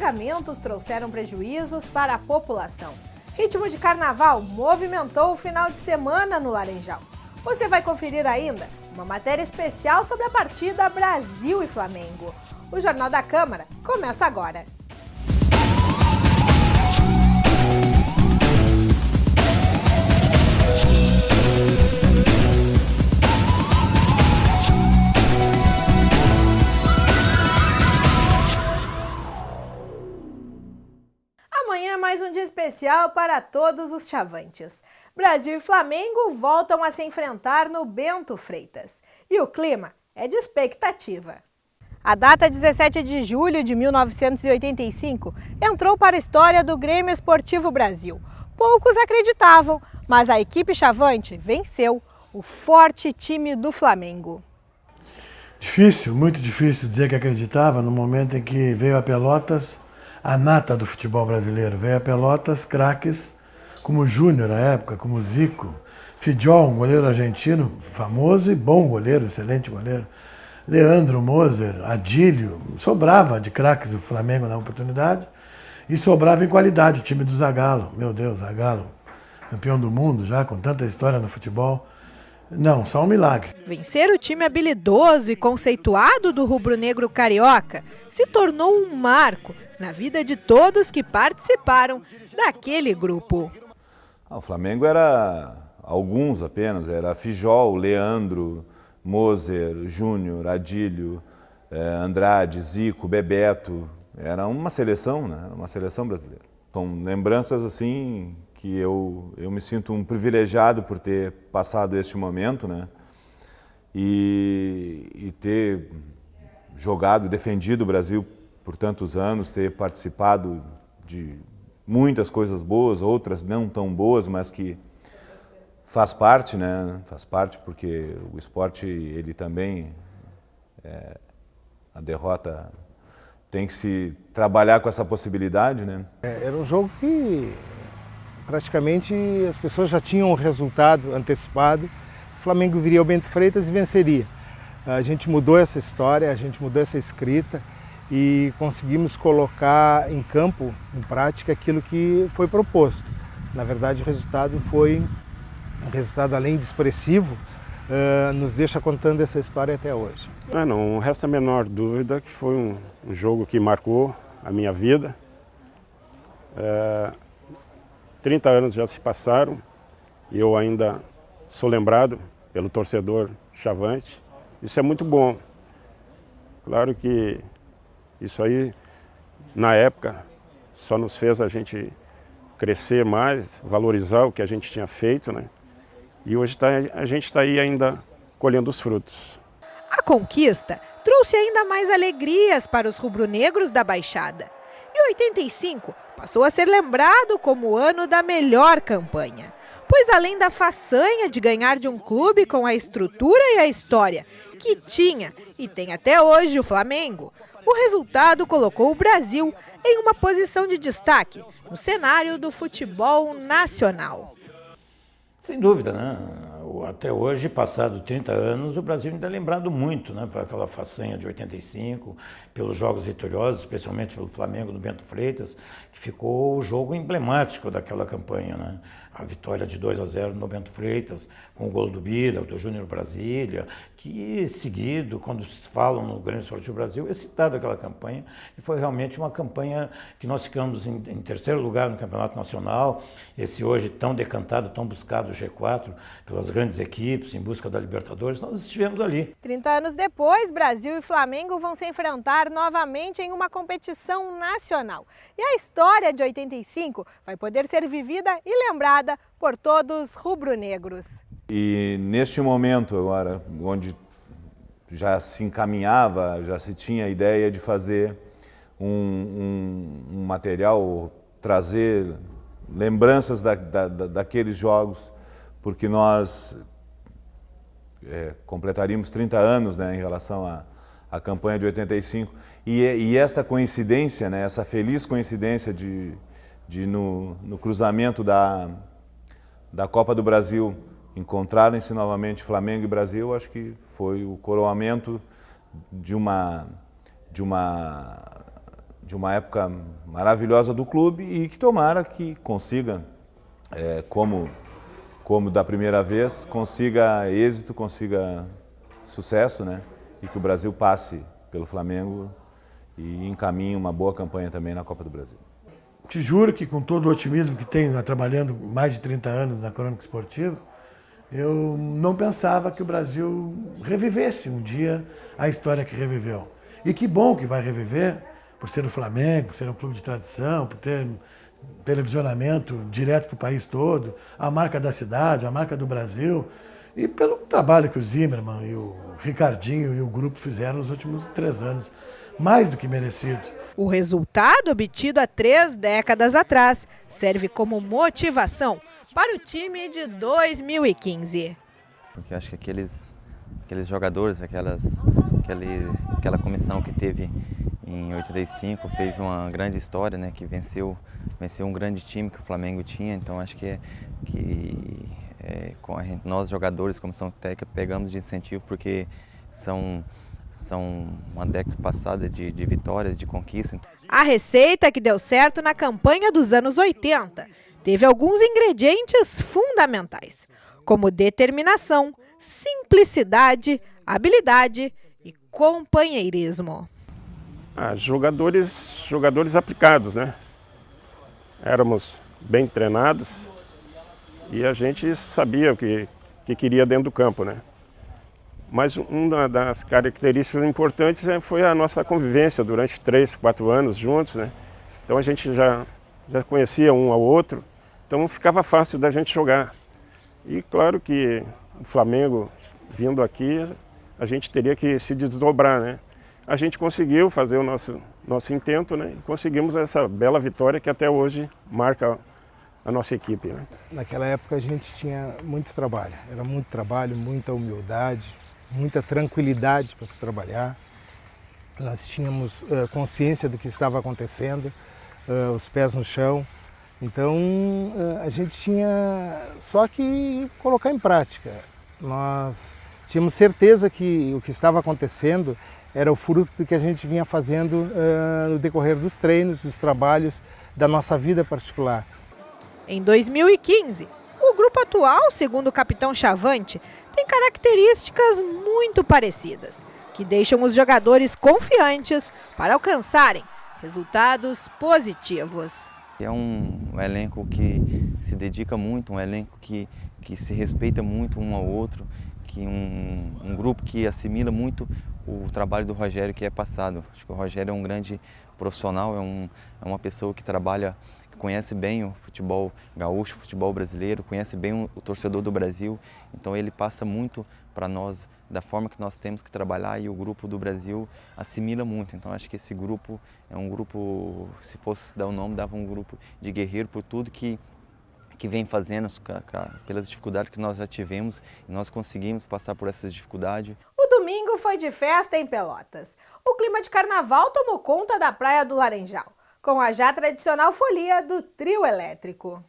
pagamentos trouxeram prejuízos para a população. Ritmo de carnaval movimentou o final de semana no Laranjal. Você vai conferir ainda uma matéria especial sobre a partida Brasil e Flamengo. O Jornal da Câmara começa agora. Amanhã é mais um dia especial para todos os chavantes. Brasil e Flamengo voltam a se enfrentar no Bento Freitas. E o clima é de expectativa. A data 17 de julho de 1985 entrou para a história do Grêmio Esportivo Brasil. Poucos acreditavam, mas a equipe chavante venceu o forte time do Flamengo. Difícil, muito difícil dizer que acreditava no momento em que veio a Pelotas, a nata do futebol brasileiro. Veio a Pelotas, craques como Júnior na época, como Zico, Fidjol, um goleiro argentino, famoso e bom goleiro, excelente goleiro. Leandro, Moser, Adílio, sobrava de craques o Flamengo na oportunidade e sobrava em qualidade o time do Zagallo. Meu Deus, Zagallo, campeão do mundo já, com tanta história no futebol. Não, só um milagre. Vencer o time habilidoso e conceituado do rubro-negro carioca se tornou um marco na vida de todos que participaram daquele grupo. O Flamengo era alguns apenas, era Fidjol, Leandro, Moser, Júnior, Adílio, Andrade, Zico, Bebeto. Era uma seleção, né? Uma seleção brasileira. São lembranças assim que eu me sinto um privilegiado por ter passado este momento, né? E ter jogado, defendido o Brasil por tantos anos, ter participado de muitas coisas boas, outras não tão boas, mas que faz parte, né? Faz parte porque o esporte, ele também, a derrota tem que se trabalhar com essa possibilidade, né? Era um jogo que praticamente as pessoas já tinham o resultado antecipado. O Flamengo viria ao Bento Freitas e venceria. A gente mudou essa história, a gente mudou essa escrita e conseguimos colocar em campo, em prática, aquilo que foi proposto. Na verdade, o resultado foi um resultado além de expressivo, nos deixa contando essa história até hoje. Não resta a menor dúvida que foi um jogo que marcou a minha vida. 30 anos já se passaram e eu ainda sou lembrado pelo torcedor chavante. Isso é muito bom. Claro que isso aí, na época, só nos fez a gente crescer mais, valorizar o que a gente tinha feito, né? E hoje a gente está aí ainda colhendo os frutos. A conquista trouxe ainda mais alegrias para os rubro-negros da Baixada. E 85 passou a ser lembrado como o ano da melhor campanha. Pois além da façanha de ganhar de um clube com a estrutura e a história que tinha e tem até hoje o Flamengo, o resultado colocou o Brasil em uma posição de destaque no cenário do futebol nacional. Sem dúvida, né? Até hoje, passado 30 anos, o Brasil ainda é lembrado muito, né, por aquela façanha de 85, pelos jogos vitoriosos, especialmente pelo Flamengo do Bento Freitas, que ficou o jogo emblemático daquela campanha, né? A vitória de 2-0 no Bento Freitas, com o gol do Bira, do Júnior Brasília, que seguido, quando se falam no Grêmio Esportivo Brasil, é citada aquela campanha, e foi realmente uma campanha que nós ficamos em terceiro lugar no Campeonato Nacional, esse hoje tão decantado, tão buscado G4, pelas grandes equipes, em busca da Libertadores, nós estivemos ali. 30 anos depois, Brasil e Flamengo vão se enfrentar novamente em uma competição nacional. E a história de 85 vai poder ser vivida e lembrada por todos rubro-negros. E neste momento agora, onde já se encaminhava, já se tinha a ideia de fazer um material, trazer lembranças daqueles jogos, porque nós completaríamos 30 anos, né, em relação à campanha de 85, e esta coincidência, né, essa feliz coincidência de no cruzamento da Copa do Brasil encontrarem-se novamente Flamengo e Brasil, acho que foi o coroamento de de uma época maravilhosa do clube e que tomara que consiga, como da primeira vez, consiga êxito, consiga sucesso, né? E que o Brasil passe pelo Flamengo e encaminhe uma boa campanha também na Copa do Brasil. Te juro que com todo o otimismo que tenho, trabalhando mais de 30 anos na crônica esportiva, eu não pensava que o Brasil revivesse um dia a história que reviveu. E que bom que vai reviver, por ser o Flamengo, por ser um clube de tradição, por ter televisionamento direto para o país todo, a marca da cidade, a marca do Brasil, e pelo trabalho que o Zimmermann e o Ricardinho e o grupo fizeram nos últimos 3 anos. Mais do que merecido. O resultado obtido há 3 décadas atrás serve como motivação para o time de 2015. Porque acho que aqueles jogadores, aquela comissão que teve em 85 fez uma grande história, né, que venceu um grande time que o Flamengo tinha. Então acho que nós jogadores, comissão técnica, pegamos de incentivo porque são uma década passada de vitórias, de conquista. A receita que deu certo na campanha dos anos 80 teve alguns ingredientes fundamentais, como determinação, simplicidade, habilidade e companheirismo. Jogadores aplicados, né? Éramos bem treinados e a gente sabia o que queria dentro do campo, né? Mas uma das características importantes foi a nossa convivência durante 3, 4 anos juntos, né? Então a gente já conhecia um ao outro, então ficava fácil da gente jogar. E claro que o Flamengo vindo aqui, a gente teria que se desdobrar, né? A gente conseguiu fazer o nosso intento, né? E conseguimos essa bela vitória que até hoje marca a nossa equipe, né? Naquela época a gente tinha muito trabalho, era muito trabalho, muita humildade, muita tranquilidade para se trabalhar. Nós tínhamos consciência do que estava acontecendo, os pés no chão. Então a gente tinha só que colocar em prática. Nós tínhamos certeza que o que estava acontecendo era o fruto do que a gente vinha fazendo no decorrer dos treinos, dos trabalhos, da nossa vida particular. Em 2015, o grupo atual, segundo o capitão Chavante, tem características muito parecidas, que deixam os jogadores confiantes para alcançarem resultados positivos. É um elenco que se dedica muito, um elenco que se respeita muito um ao outro, que um grupo que assimila muito o trabalho do Rogério que é passado. Acho que o Rogério é um grande profissional, é uma pessoa que trabalha, que conhece bem o futebol gaúcho, o futebol brasileiro, conhece bem o torcedor do Brasil. Então ele passa muito para nós da forma que nós temos que trabalhar e o grupo do Brasil assimila muito. Então acho que esse grupo é um grupo, se fosse dar o nome, dava um grupo de guerreiro por tudo que vem fazendo, pelas dificuldades que nós já tivemos e nós conseguimos passar por essas dificuldades. O domingo foi de festa em Pelotas. O clima de carnaval tomou conta da Praia do Laranjal, com a já tradicional folia do trio elétrico.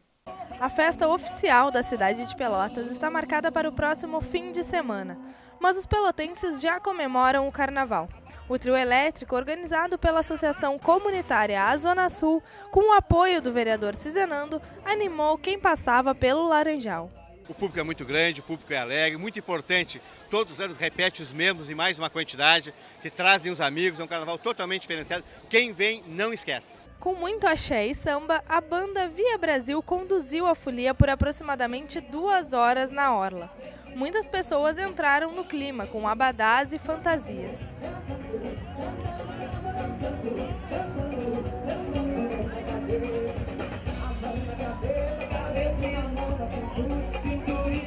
A festa oficial da cidade de Pelotas está marcada para o próximo fim de semana, mas os pelotenses já comemoram o carnaval. O trio elétrico, organizado pela Associação Comunitária A Zona Sul, com o apoio do vereador Cizenando, animou quem passava pelo Laranjal. O público é muito grande, o público é alegre, muito importante. Todos os anos repete os mesmos em mais uma quantidade, que trazem os amigos, é um carnaval totalmente diferenciado. Quem vem não esquece. Com muito axé e samba, a banda Via Brasil conduziu a folia por aproximadamente 2 horas na orla. Muitas pessoas entraram no clima com abadás e fantasias.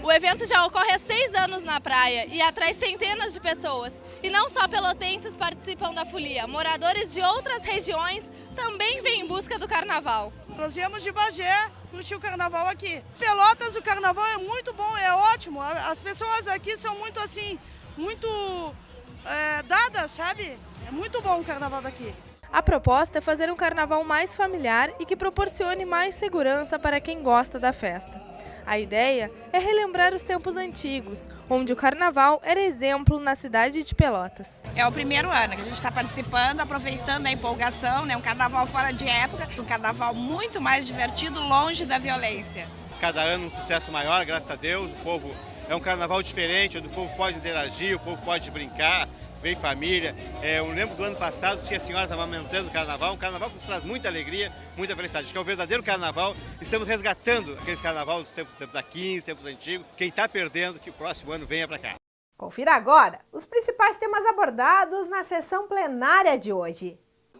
O evento já ocorre há 6 anos na praia e atrai centenas de pessoas. E não só pelotenses participam da folia, moradores de outras regiões também vêm em busca do carnaval. Nós viemos de Bagé curtir o carnaval aqui. Pelotas, o carnaval é muito bom, é ótimo. As pessoas aqui são muito assim, muito dadas, sabe? É muito bom o carnaval daqui. A proposta é fazer um carnaval mais familiar e que proporcione mais segurança para quem gosta da festa. A ideia é relembrar os tempos antigos, onde o carnaval era exemplo na cidade de Pelotas. É o primeiro ano que a gente está participando, aproveitando a empolgação, né? Um carnaval fora de época, um carnaval muito mais divertido, longe da violência. Cada ano um sucesso maior, graças a Deus. O povo é um carnaval diferente, onde o povo pode interagir, o povo pode brincar, vem família. Eu lembro do ano passado, tinha senhoras amamentando o carnaval, um carnaval que nos traz muita alegria, muita felicidade. Acho que é o verdadeiro carnaval. Estamos resgatando aqueles carnaval dos tempos da 15, tempos antigos. Quem está perdendo, que o próximo ano venha para cá. Confira agora os principais temas abordados na sessão plenária de hoje.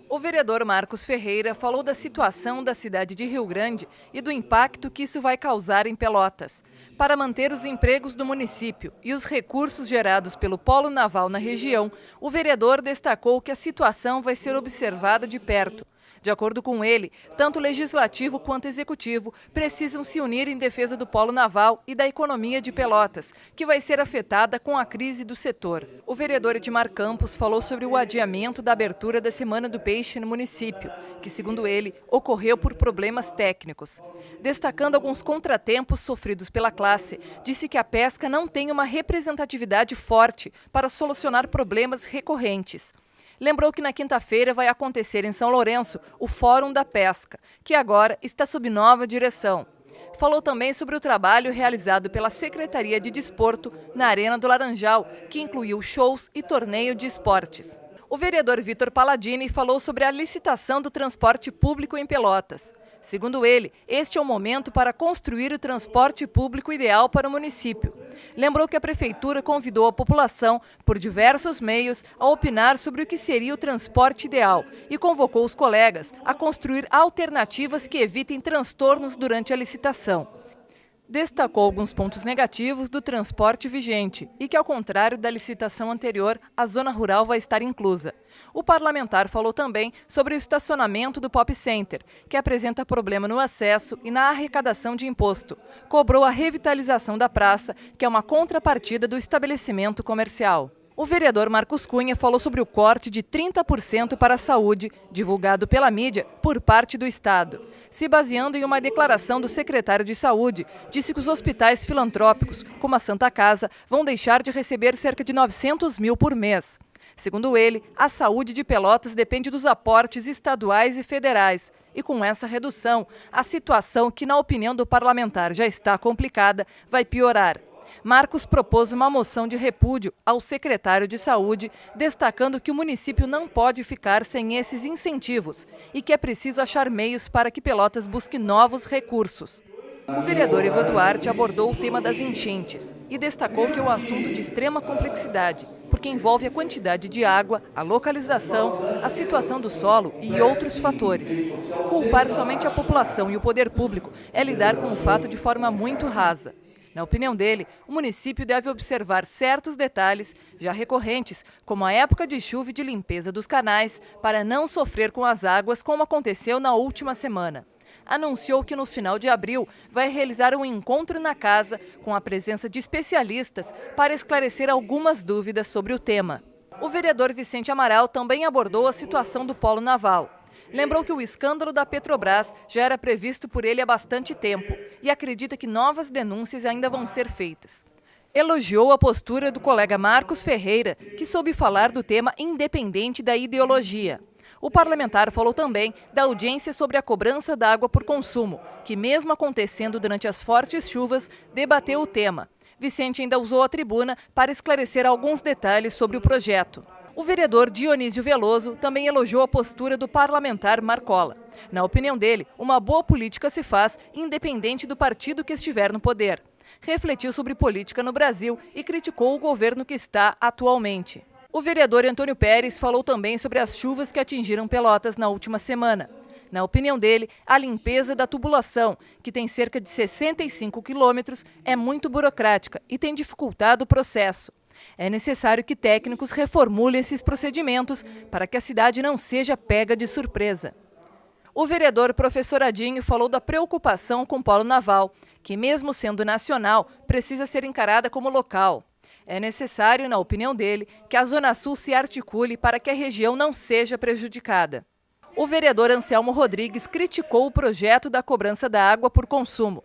O vereador Marcos Ferreira falou da situação da cidade de Rio Grande e do impacto que isso vai causar em Pelotas. Para manter os empregos do município e os recursos gerados pelo polo naval na região, o vereador destacou que a situação vai ser observada de perto. De acordo com ele, tanto o legislativo quanto o executivo precisam se unir em defesa do polo naval e da economia de Pelotas, que vai ser afetada com a crise do setor. O vereador Edmar Campos falou sobre o adiamento da abertura da Semana do Peixe no município, que, segundo ele, ocorreu por problemas técnicos. Destacando alguns contratempos sofridos pela classe, disse que a pesca não tem uma representatividade forte para solucionar problemas recorrentes. Lembrou que na quinta-feira vai acontecer em São Lourenço o Fórum da Pesca, que agora está sob nova direção. Falou também sobre o trabalho realizado pela Secretaria de Desporto na Arena do Laranjal, que incluiu shows e torneio de esportes. O vereador Vitor Palladini falou sobre a licitação do transporte público em Pelotas. Segundo ele, este é o momento para construir o transporte público ideal para o município. Lembrou que a prefeitura convidou a população, por diversos meios, a opinar sobre o que seria o transporte ideal e convocou os colegas a construir alternativas que evitem transtornos durante a licitação. Destacou alguns pontos negativos do transporte vigente e que, ao contrário da licitação anterior, a zona rural vai estar inclusa. O parlamentar falou também sobre o estacionamento do Pop Center, que apresenta problema no acesso e na arrecadação de imposto. Cobrou a revitalização da praça, que é uma contrapartida do estabelecimento comercial. O vereador Marcos Cunha falou sobre o corte de 30% para a saúde, divulgado pela mídia por parte do Estado. Se baseando em uma declaração do secretário de Saúde, disse que os hospitais filantrópicos, como a Santa Casa, vão deixar de receber cerca de 900 mil por mês. Segundo ele, a saúde de Pelotas depende dos aportes estaduais e federais. E com essa redução, a situação, que na opinião do parlamentar já está complicada, vai piorar. Marcos propôs uma moção de repúdio ao secretário de Saúde, destacando que o município não pode ficar sem esses incentivos e que é preciso achar meios para que Pelotas busque novos recursos. O vereador Ivo Duarte abordou o tema das enchentes e destacou que é um assunto de extrema complexidade, porque envolve a quantidade de água, a localização, a situação do solo e outros fatores. Culpar somente a população e o poder público é lidar com o fato de forma muito rasa. Na opinião dele, o município deve observar certos detalhes já recorrentes, como a época de chuva e de limpeza dos canais, para não sofrer com as águas como aconteceu na última semana. Anunciou que no final de abril vai realizar um encontro na casa com a presença de especialistas para esclarecer algumas dúvidas sobre o tema. O vereador Vicente Amaral também abordou a situação do polo naval. Lembrou que o escândalo da Petrobras já era previsto por ele há bastante tempo e acredita que novas denúncias ainda vão ser feitas. Elogiou a postura do colega Marcos Ferreira, que soube falar do tema independente da ideologia. O parlamentar falou também da audiência sobre a cobrança da água por consumo, que mesmo acontecendo durante as fortes chuvas, debateu o tema. Vicente ainda usou a tribuna para esclarecer alguns detalhes sobre o projeto. O vereador Dionísio Veloso também elogiou a postura do parlamentar Marcola. Na opinião dele, uma boa política se faz independente do partido que estiver no poder. Refletiu sobre política no Brasil e criticou o governo que está atualmente. O vereador Antônio Pérez falou também sobre as chuvas que atingiram Pelotas na última semana. Na opinião dele, a limpeza da tubulação, que tem cerca de 65 quilômetros, é muito burocrática e tem dificultado o processo. É necessário que técnicos reformulem esses procedimentos para que a cidade não seja pega de surpresa. O vereador professor Adinho falou da preocupação com o polo naval, que mesmo sendo nacional, precisa ser encarada como local. É necessário, na opinião dele, que a Zona Sul se articule para que a região não seja prejudicada. o vereador Anselmo Rodrigues criticou o projeto da cobrança da água por consumo.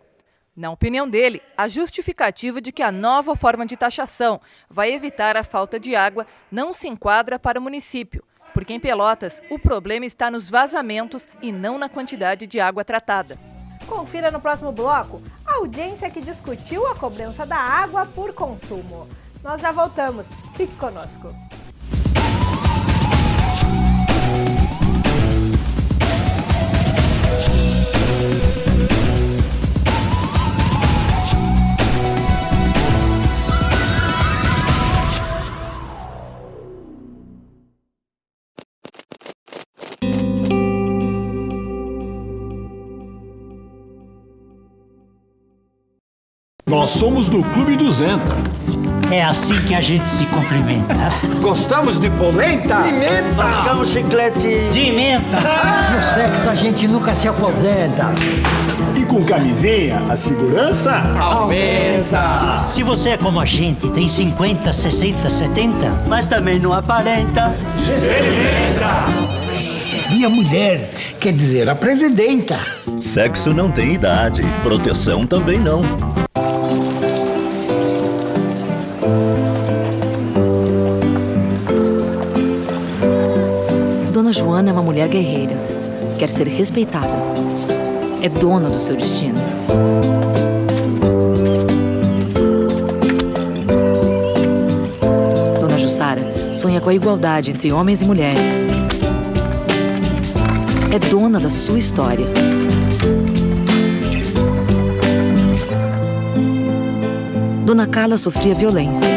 Na opinião dele, a justificativa de que a nova forma de taxação vai evitar a falta de água não se enquadra para o município, porque em Pelotas o problema está nos vazamentos e não na quantidade de água tratada. Confira no próximo bloco a audiência que discutiu a cobrança da água por consumo. Nós já voltamos. Fique conosco. Nós somos do Clube 200. É assim que a gente se cumprimenta. Gostamos de polenta? Pimenta! Mascamos chiclete de menta. No sexo a gente nunca se aposenta. E com camisinha, a segurança aumenta. Se você é como a gente, tem 50, 60, 70, mas também não aparenta. Experimenta! Minha mulher, quer dizer, a presidenta. Sexo não tem idade, proteção também não. Dona Joana é uma mulher guerreira. Quer ser respeitada. É dona do seu destino. Dona Jussara sonha com a igualdade entre homens e mulheres. É dona da sua história. Dona Carla sofria violência.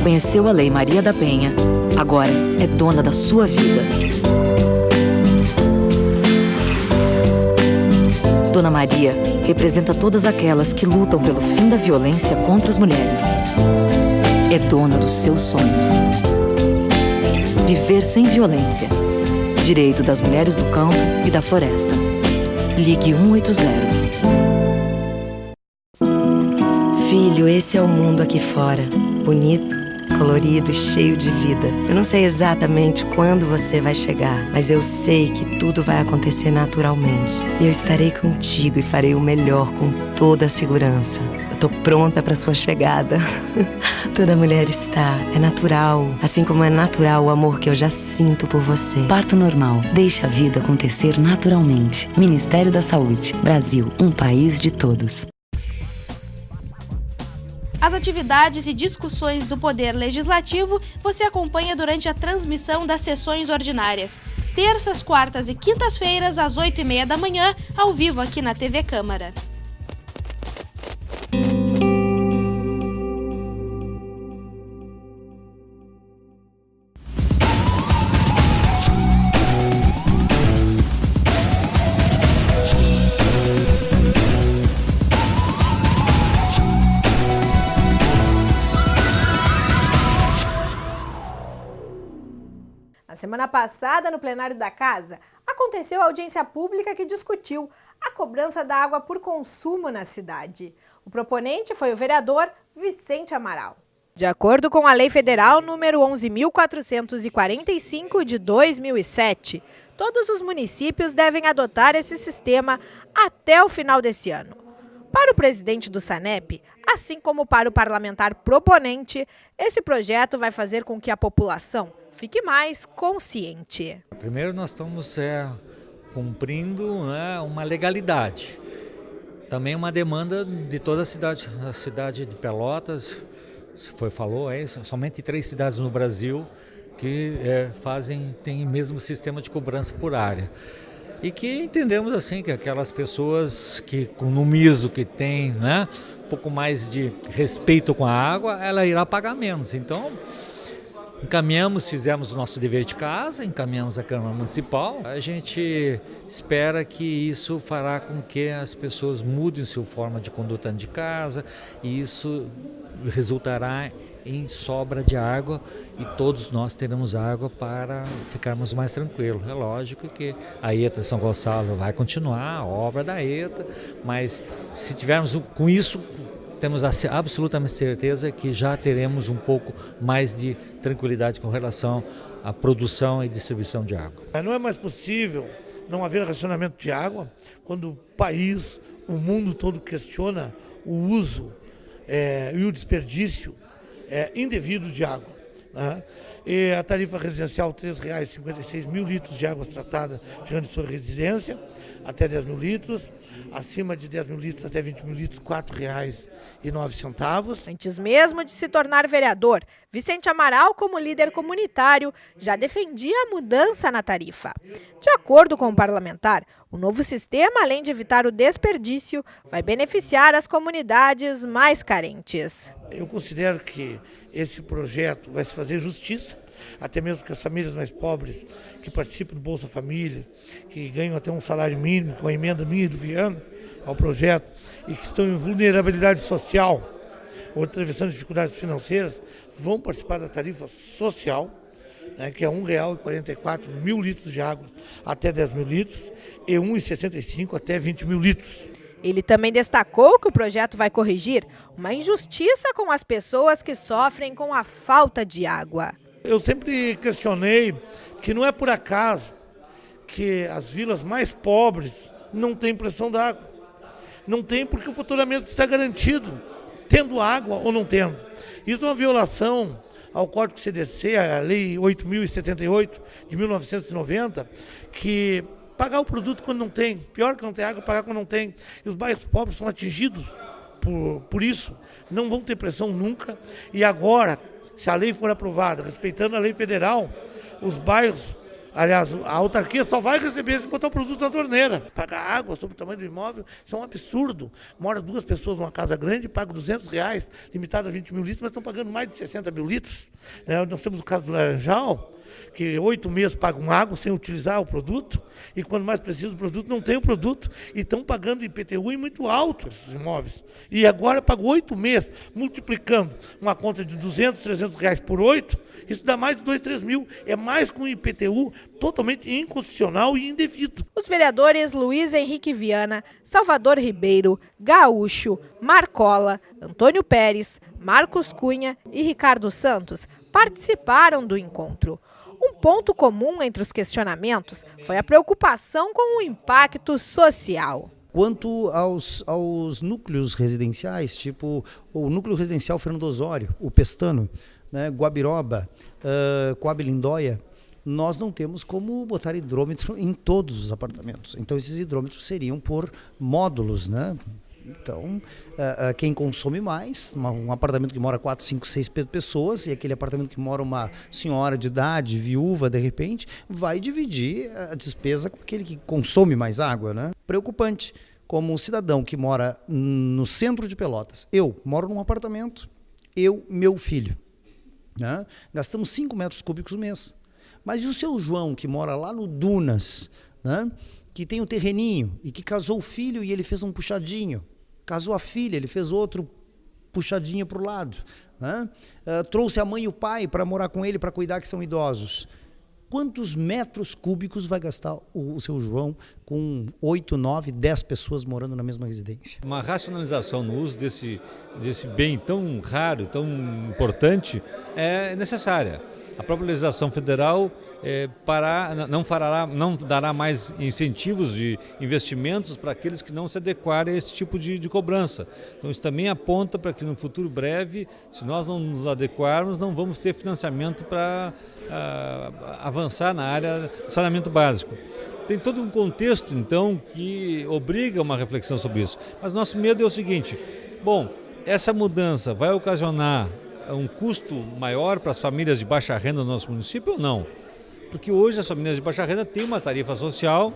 Conheceu a Lei Maria da Penha. Agora é dona da sua vida. Dona Maria representa todas aquelas que lutam pelo fim da violência contra as mulheres. É dona dos seus sonhos. Viver sem violência. Direito das mulheres do campo e da floresta. Ligue 180. Filho, esse é o mundo aqui fora. Bonito, colorido e cheio de vida. Eu não sei exatamente quando você vai chegar, mas eu sei que tudo vai acontecer naturalmente. E eu estarei contigo e farei o melhor com toda a segurança. Eu tô pronta para sua chegada. Toda mulher está. É natural. Assim como é natural o amor que eu já sinto por você. Parto normal. Deixe a vida acontecer naturalmente. Ministério da Saúde. Brasil, um país de todos. As atividades e discussões do Poder Legislativo você acompanha durante a transmissão das sessões ordinárias. Terças, quartas e quintas-feiras, às 8h30 da manhã, ao vivo aqui na TV Câmara. Na semana passada, no plenário da Casa, aconteceu a audiência pública que discutiu a cobrança da água por consumo na cidade. O proponente foi o vereador Vicente Amaral. De acordo com a Lei Federal número 11.445 de 2007, todos os municípios devem adotar esse sistema até o final desse ano. Para o presidente do SANEP, assim como para o parlamentar proponente, esse projeto vai fazer com que a população fique mais consciente. Primeiro, nós estamos cumprindo uma legalidade. Também uma demanda de toda a cidade de Pelotas. Falou aí, somente 3 cidades no Brasil que têm o mesmo sistema de cobrança por área. E que entendemos assim que aquelas pessoas que no miso que tem um pouco mais de respeito com a água, ela irá pagar menos. Então, fizemos o nosso dever de casa, encaminhamos a Câmara Municipal. A gente espera que isso fará com que as pessoas mudem sua forma de conduta de casa e isso resultará em sobra de água e todos nós teremos água para ficarmos mais tranquilos. É lógico que a ETA São Gonçalo vai continuar, a obra da ETA, mas se tivermos com isso temos absolutamente certeza que já teremos um pouco mais de tranquilidade com relação à produção e distribuição de água. Não é mais possível não haver racionamento de água quando o país, o mundo todo questiona o uso e o desperdício indevido de água, né? E a tarifa residencial R$ 3,56 mil litros de água tratada chegando em sua residência, até 10 mil litros, acima de 10 mil litros até 20 mil litros, R$ 4,09. Antes mesmo de se tornar vereador, Vicente Amaral, como líder comunitário, já defendia a mudança na tarifa. De acordo com o parlamentar, o novo sistema, além de evitar o desperdício, vai beneficiar as comunidades mais carentes. Eu considero que esse projeto vai se fazer justiça, até mesmo que as famílias mais pobres que participam do Bolsa Família, que ganham até um salário mínimo, com a emenda minha e do Viana ao projeto, e que estão em vulnerabilidade social ou atravessando dificuldades financeiras, vão participar da tarifa social, né, que é R$ 1,44 mil litros de água até 10 mil litros e R$ 1,65 até 20 mil litros. Ele também destacou que o projeto vai corrigir uma injustiça com as pessoas que sofrem com a falta de água. Eu sempre questionei que não é por acaso que as vilas mais pobres não têm pressão d'água. Não tem porque o faturamento está garantido, tendo água ou não tendo. Isso é uma violação ao Código CDC, a Lei 8.078 de 1990, que pagar o produto quando não tem, pior que não tem água, pagar quando não tem. E os bairros pobres são atingidos por isso, não vão ter pressão nunca. E agora, se a lei for aprovada, respeitando a lei federal, os bairros, aliás, a autarquia só vai receber se botar o produto na torneira. Pagar água sobre o tamanho do imóvel, isso é um absurdo. Mora 2 pessoas numa casa grande, pagam R$200, limitado a 20 mil litros, mas estão pagando mais de 60 mil litros. Nós temos o caso do Laranjal, que 8 meses pagam água sem utilizar o produto, e quando mais precisa do produto, não tem o produto, e estão pagando IPTU em muito alto esses imóveis. E agora pagam 8 meses, multiplicando uma conta de R$200, R$300 por 8, isso dá mais de 2, 3 mil. É mais com IPTU totalmente inconstitucional e indevido. Os vereadores Luiz Henrique Viana, Salvador Ribeiro, Gaúcho, Marcola, Antônio Pérez, Marcos Cunha e Ricardo Santos participaram do encontro. Um ponto comum entre os questionamentos foi a preocupação com o impacto social. Quanto aos núcleos residenciais, tipo o núcleo residencial Fernando Osório, o Pestano, né, Guabiroba, Coab Lindóia, nós não temos como botar hidrômetro em todos os apartamentos. Então esses hidrômetros seriam por módulos, né? Então, quem consome mais, um apartamento que mora 4, 5, 6 pessoas e aquele apartamento que mora uma senhora de idade, viúva, de repente, vai dividir a despesa com aquele que consome mais água, né? Preocupante. Como um cidadão que mora no centro de Pelotas, eu moro num apartamento, meu filho, né? Gastamos 5 metros cúbicos no mês. Mas e o seu João, que mora lá no Dunas, né? Que tem um terreninho e que casou o filho e ele fez um puxadinho? Casou a filha, ele fez outro puxadinho para o lado, né? Trouxe a mãe e o pai para morar com ele, para cuidar, que são idosos. Quantos metros cúbicos vai gastar o seu João com 8, 9, 10 pessoas morando na mesma residência? Uma racionalização no uso desse bem tão raro, tão importante, é necessária. A própria legislação federal não dará mais incentivos de investimentos para aqueles que não se adequarem a esse tipo de cobrança. Então isso também aponta para que no futuro breve, se nós não nos adequarmos, não vamos ter financiamento para avançar na área do saneamento básico. Tem todo um contexto, então, que obriga uma reflexão sobre isso. Mas nosso medo é o seguinte: bom, essa mudança vai ocasionar um custo maior para as famílias de baixa renda do nosso município ou não? Porque hoje as famílias de baixa renda têm uma tarifa social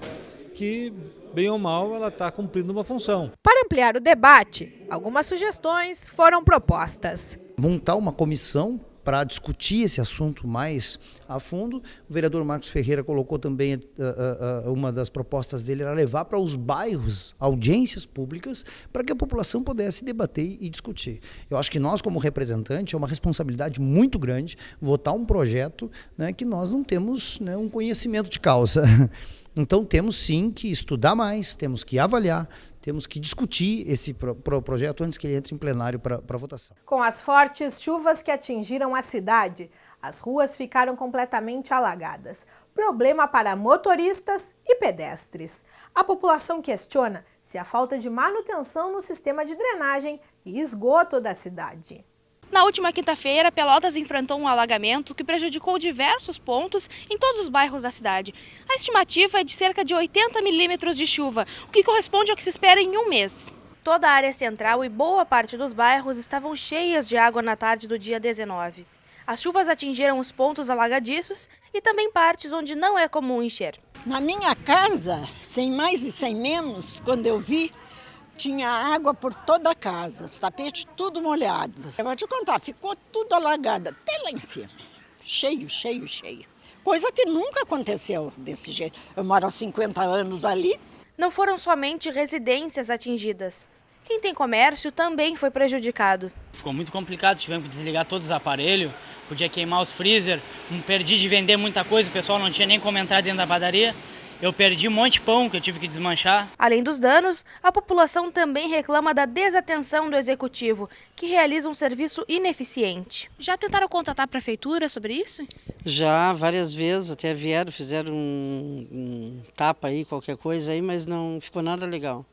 que, bem ou mal, ela está cumprindo uma função. Para ampliar o debate, algumas sugestões foram propostas. Montar uma comissão para discutir esse assunto mais a fundo. O vereador Marcos Ferreira colocou também, uma das propostas dele era levar para os bairros audiências públicas para que a população pudesse debater e discutir. Eu acho que nós, como representante, é uma responsabilidade muito grande votar um projeto, né, que nós não temos, né, um conhecimento de causa. Então temos sim que estudar mais, temos que avaliar, temos que discutir esse projeto antes que ele entre em plenário para votação. Com as fortes chuvas que atingiram a cidade, as ruas ficaram completamente alagadas. Problema para motoristas e pedestres. A população questiona se a falta de manutenção no sistema de drenagem e esgoto da cidade. Na última quinta-feira, Pelotas enfrentou um alagamento que prejudicou diversos pontos em todos os bairros da cidade. A estimativa é de cerca de 80 milímetros de chuva, o que corresponde ao que se espera em um mês. Toda a área central e boa parte dos bairros estavam cheias de água na tarde do dia 19. As chuvas atingiram os pontos alagadiços e também partes onde não é comum encher. Na minha casa, sem mais e sem menos, quando eu vi, tinha água por toda a casa, os tapetes tudo molhado. Eu vou te contar, ficou tudo alagado, até lá em cima. Cheio, cheio, cheio. Coisa que nunca aconteceu desse jeito. Eu moro há 50 anos ali. Não foram somente residências atingidas. Quem tem comércio também foi prejudicado. Ficou muito complicado, tivemos que desligar todos os aparelhos, podia queimar os freezer, perdi de vender muita coisa, o pessoal não tinha nem como entrar dentro da padaria. Eu perdi um monte de pão que eu tive que desmanchar. Além dos danos, a população também reclama da desatenção do executivo, que realiza um serviço ineficiente. Já tentaram contatar a prefeitura sobre isso? Já, várias vezes, até vieram, fizeram um tapa aí, qualquer coisa aí, mas não ficou nada legal.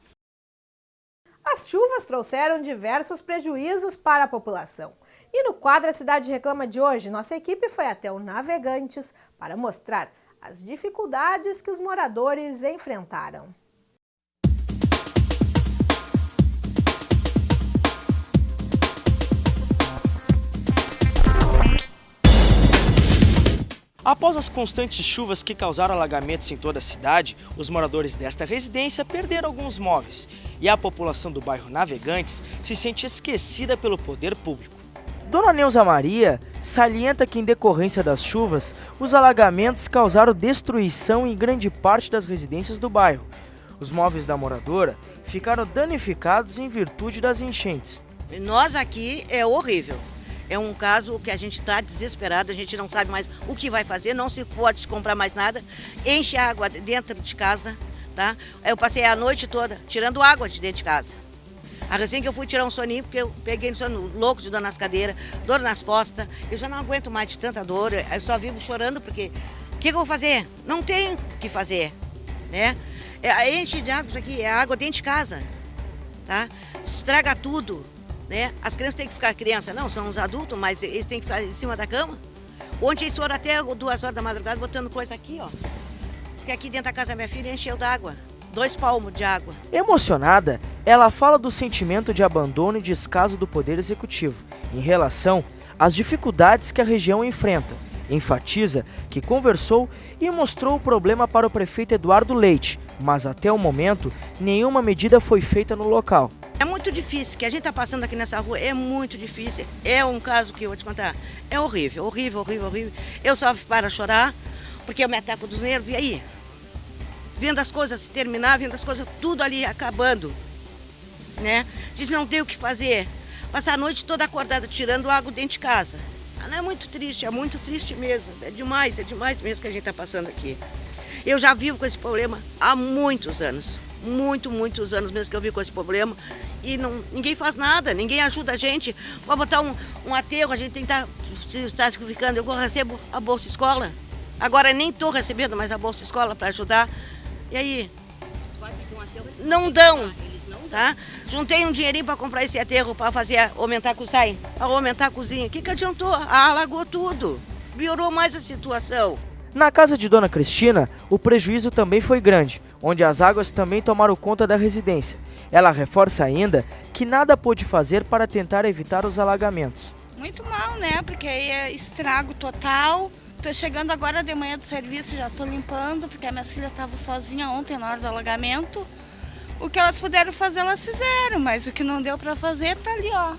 As chuvas trouxeram diversos prejuízos para a população. E no quadro A Cidade Reclama de hoje, nossa equipe foi até o Navegantes para mostrar as dificuldades que os moradores enfrentaram. Após as constantes chuvas que causaram alagamentos em toda a cidade, os moradores desta residência perderam alguns móveis e a população do bairro Navegantes se sente esquecida pelo poder público. Dona Neuza Maria salienta que, em decorrência das chuvas, os alagamentos causaram destruição em grande parte das residências do bairro. Os móveis da moradora ficaram danificados em virtude das enchentes. Nós aqui é horrível. É um caso que a gente está desesperado, a gente não sabe mais o que vai fazer, não se pode comprar mais nada, enche água dentro de casa, tá? Eu passei a noite toda tirando água de dentro de casa. Assim que eu fui tirar um soninho, porque eu peguei no sono louco de dor nas cadeiras, dor nas costas, eu já não aguento mais de tanta dor, eu só vivo chorando porque o que eu vou fazer? Não tenho o que fazer, né? Enche de água isso aqui, é água dentro de casa, tá? Estraga tudo. Né? As crianças têm que ficar, não, são os adultos, mas eles têm que ficar em cima da cama. Ontem eles foram até 2 horas da madrugada botando coisa aqui, ó. Porque aqui dentro da casa da minha filha encheu d'água, 2 palmos de água. Emocionada, ela fala do sentimento de abandono e descaso do Poder Executivo em relação às dificuldades que a região enfrenta. Enfatiza que conversou e mostrou o problema para o prefeito Eduardo Leite, mas até o momento nenhuma medida foi feita no local. É muito difícil, que a gente está passando aqui nessa rua, é muito difícil. É um caso que eu vou te contar, é horrível, horrível, horrível, horrível. Eu só paro a chorar, porque eu me ataco dos nervos, e aí? Vendo as coisas se terminar, vendo as coisas tudo ali acabando, né? A gente não tem o que fazer. Passar a noite toda acordada tirando água dentro de casa. Não é muito triste mesmo. É demais mesmo que a gente está passando aqui. Eu já vivo com esse problema há muitos anos. Muitos anos mesmo que eu vivo com esse problema. E ninguém faz nada, ninguém ajuda a gente. Para botar um aterro, a gente tem que estar se sacrificando. Eu recebo a Bolsa Escola. Agora nem estou recebendo mais a Bolsa Escola para ajudar. E aí? Não dão. Tá? Juntei um dinheirinho para comprar esse aterro para fazer aumentar a cozinha. O que adiantou? Alagou tudo. Piorou mais a situação. Na casa de Dona Cristina, o prejuízo também foi grande, onde as águas também tomaram conta da residência. Ela reforça ainda que nada pôde fazer para tentar evitar os alagamentos. Muito mal, né? Porque aí é estrago total. Estou chegando agora de manhã do serviço, já estou limpando, porque a minha filha estava sozinha ontem na hora do alagamento. O que elas puderam fazer, elas fizeram, mas o que não deu para fazer tá ali, ó.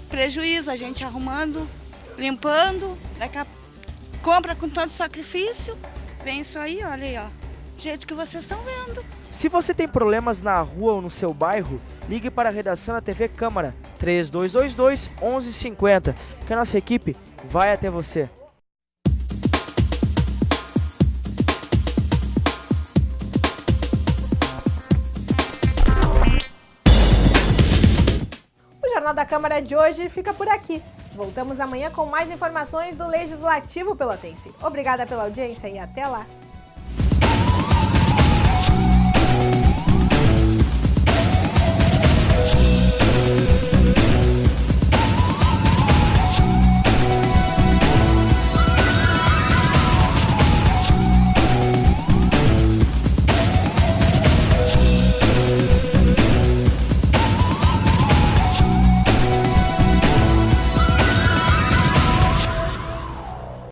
Prejuízo, a gente arrumando, limpando, daqui a compra com tanto sacrifício, vem isso aí, olha aí, ó, do jeito que vocês estão vendo. Se você tem problemas na rua ou no seu bairro, ligue para a redação da TV Câmara, 3222-1150, que a nossa equipe vai até você. Jornal da Câmara de hoje fica por aqui. Voltamos amanhã com mais informações do Legislativo Pelotense. Obrigada pela audiência e até lá!